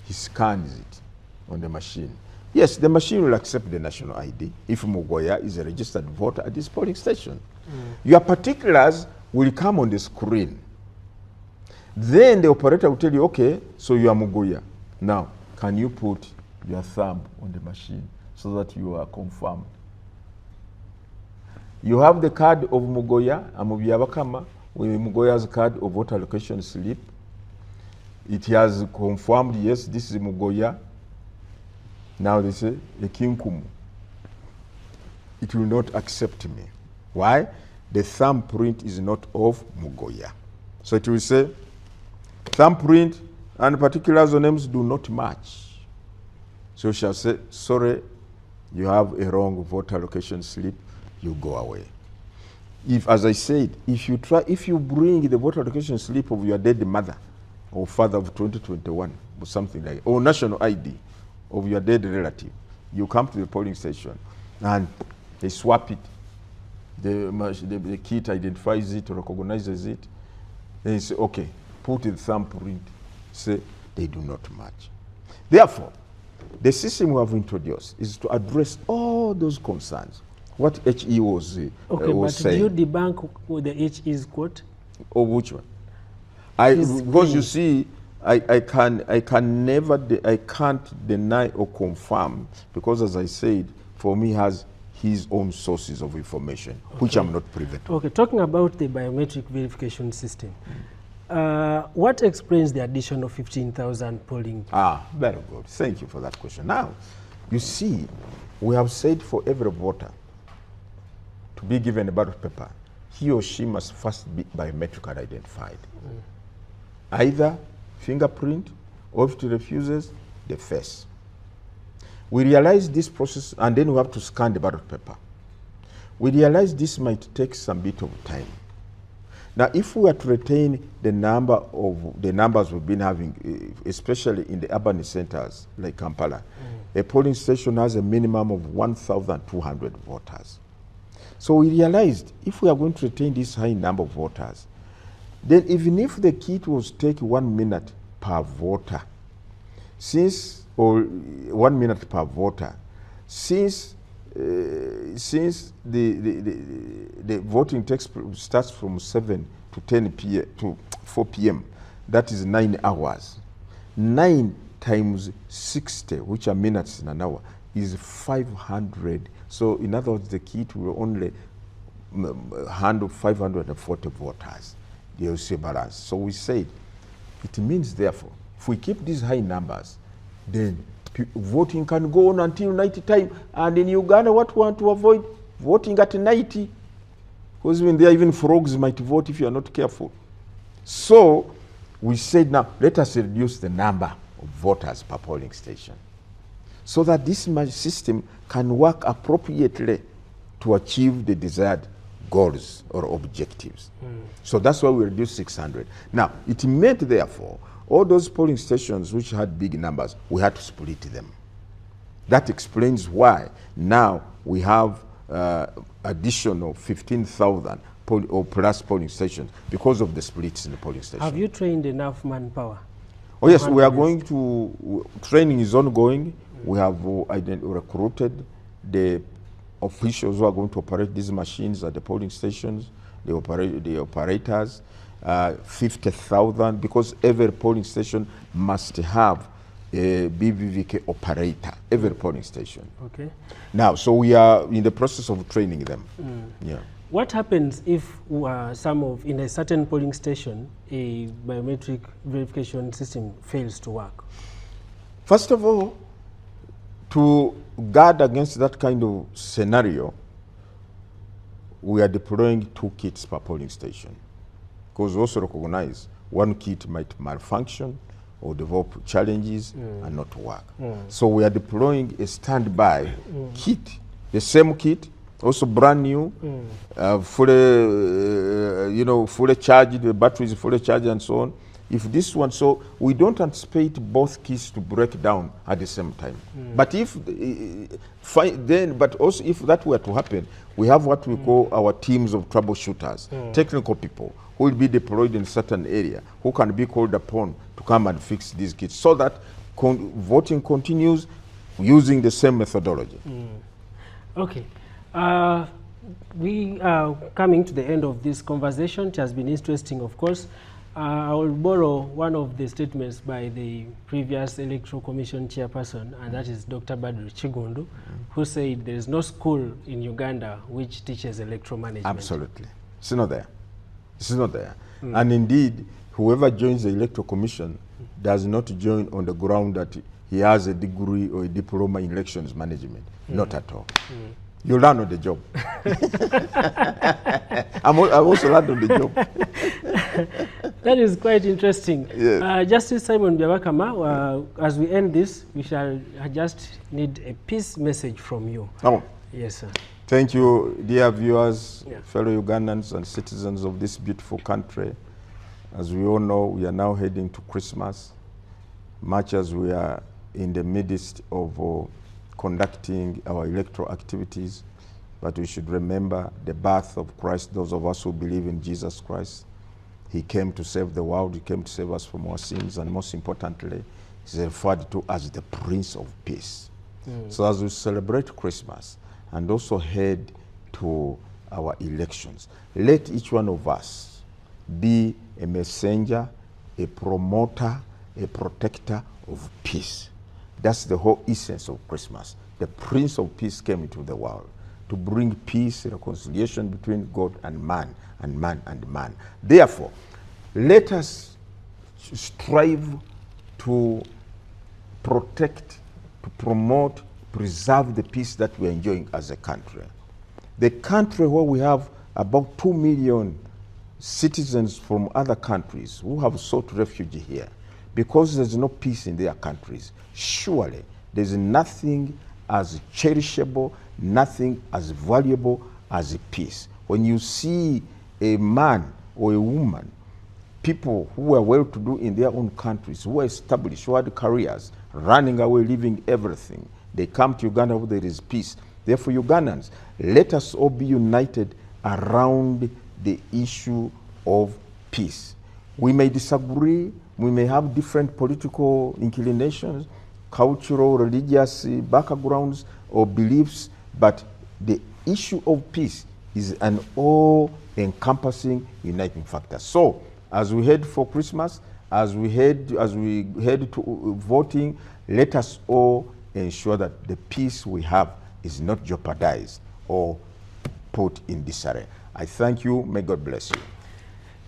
he scans it on the machine. Yes, the machine will accept the national ID if Mugoya is a registered voter at this polling station. Your particulars will come on the screen. Then the operator will tell you, okay, so you are Mugoya. Now, can you put your thumb on the machine so that you are confirmed? You have the card of Mugoya, Byabakama, with Mugoya's card of voter allocation slip. It has confirmed, yes, this is Mugoya. Now they say, Ekinkumu. It will not accept me. Why? The thumbprint is not of Mugoya. So it will say, thumbprint and particulars or names do not match. So you shall say, sorry, you have a wrong voter location slip, you go away. If, as I said, if you bring the voter location slip of your dead mother or father of 2021 or something like, or national ID of your dead relative, you come to the polling station and they swap it. The kit identifies it or recognizes it. Then you say, okay, put the thumbprint. Say they do not match. Therefore, the system we have introduced is to address all those concerns. What HE was saying. Do you debunk what the HE's quote? Or which one? Because you see, I can't deny or confirm, because as I said, for me has his own sources of information, which I'm not privy to. Okay, talking about the biometric verification system, what explains the addition of 15,000 polling? Very good. Thank you for that question. Now, you see, we have said for every voter to be given a ballot paper, he or she must first be biometrically identified. Either fingerprint, or if it refuses, the face. We realize this process, and then we have to scan the ballot paper. We realize this might take some bit of time. Now, if we are to retain the numbers we've been having, especially in the urban centers like Kampala, a polling station has a minimum of 1,200 voters. So we realized if we are going to retain this high number of voters, then even if the kit was take 1 minute per voter, or 1 minute per voter, since the voting starts from 7 to 10 p.m. to 4 p.m., that is 9 hours. 9 times 60, which are minutes in an hour, is 500. So in other words, the kit will only handle 540 voters. The LC balance. So we said, it means therefore, if we keep these high numbers, then voting can go on until night time. And in Uganda, what we want to avoid? Voting at night. Because even there, even frogs might vote if you are not careful. So we said, now, let us reduce the number of voters per polling station, so that this system can work appropriately to achieve the desired goals or objectives. So that's why we reduced 600. Now, it meant, therefore, all those polling stations which had big numbers, we had to split them. That explains why now we have additional 15,000 or plus polling stations because of the splits in the polling stations. Have you trained enough manpower? Oh yes, we are going to, training is ongoing. We have recruited the officials who are going to operate these machines at the polling stations, the operators, 50,000, because every polling station must have a BVVK operator, every polling station. Okay. Now, so we are in the process of training them. Yeah. What happens if in a certain polling station, a biometric verification system fails to work? First of all, to guard against that kind of scenario, we are deploying 2 kits per polling station, because we also recognize one kit might malfunction or develop challenges and not work. So we are deploying a standby kit, the same kit, also brand new, fully charged, the battery is fully charged and so on. If this one, so we don't anticipate both kits to break down at the same time. But if but also if that were to happen, we have what we call our teams of troubleshooters, technical people who will be deployed in a certain area, who can be called upon to come and fix these kits, so that voting continues using the same methodology. Okay. We are coming to the end of this conversation. It has been interesting, of course. I will borrow one of the statements by the previous Electoral Commission chairperson, and that is Dr. Badru Chigundu, who said there is no school in Uganda which teaches electoral management. Absolutely. It's not there. It's not there. And indeed, whoever joins the Electoral Commission does not join on the ground that he has a degree or a diploma in elections management. Not at all. You learn on the job. I also learned on the job. That is quite interesting. Yes. Justice Simon Byabakama, as we end this, we shall just need a peace message from you. Oh. Yes, sir. Thank you, dear viewers, fellow Ugandans and citizens of this beautiful country. As we all know, we are now heading to Christmas, much as we are in the midst of conducting our electoral activities. But we should remember the birth of Christ, those of us who believe in Jesus Christ. He came to save the world, he came to save us from our sins, and most importantly, he's referred to as the Prince of Peace. So as we celebrate Christmas and also head to our elections, let each one of us be a messenger, a promoter, a protector of peace. That's the whole essence of Christmas. The Prince of Peace came into the world to bring peace, reconciliation between God and man, and man and man. Therefore, let us strive to protect, to promote, preserve the peace that we're enjoying as a country. The country where we have about 2 million citizens from other countries who have sought refuge here because there's no peace in their countries. Surely there's nothing as cherishable, nothing as valuable as peace. When you see a man or a woman, people who are well-to-do in their own countries, who are established, who had careers, running away, leaving everything, they come to Uganda where there is peace. Therefore, Ugandans, let us all be united around the issue of peace. We may disagree, we may have different political inclinations, cultural, religious backgrounds or beliefs, but the issue of peace is an all-encompassing uniting factor. So, as we head for Christmas, as we head to voting, let us all ensure that the peace we have is not jeopardized or put in disarray. I thank you. May God bless you.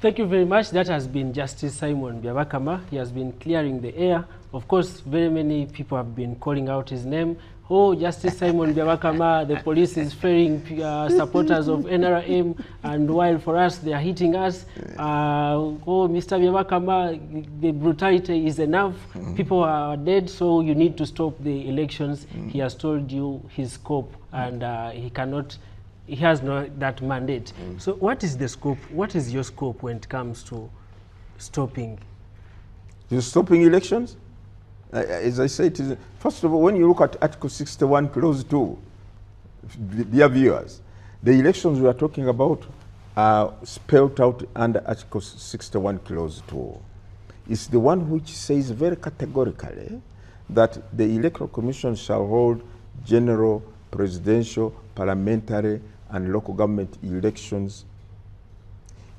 Thank you very much. That has been Justice Simon Byabakama. He has been clearing the air. Of course, very many people have been calling out his name. Oh, Justice Simon Byabakama, the police is ferrying supporters of NRM, and while for us, they are hitting us. Oh, Mr. Byabakama, the brutality is enough. People are dead, so you need to stop the elections. He has told you his scope, and he has not that mandate. So what is the scope? What is your scope when it comes to stopping? You're stopping elections? As I said, first of all, when you look at Article 61, Clause 2, dear viewers, the elections we are talking about are spelled out under Article 61, Clause 2. It's the one which says very categorically that the Electoral Commission shall hold general, presidential, parliamentary, and local government elections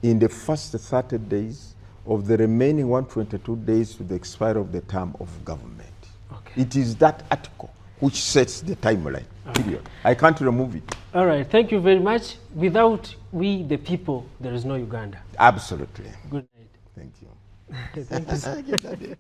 in the first 30 days of the remaining 122 days to the expiry of the term of government. Okay. It is that article which sets the timeline, period. I can't remove it. All right, thank you very much. Without we, the people, there is no Uganda. Absolutely. Good night. Thank you. Thank you.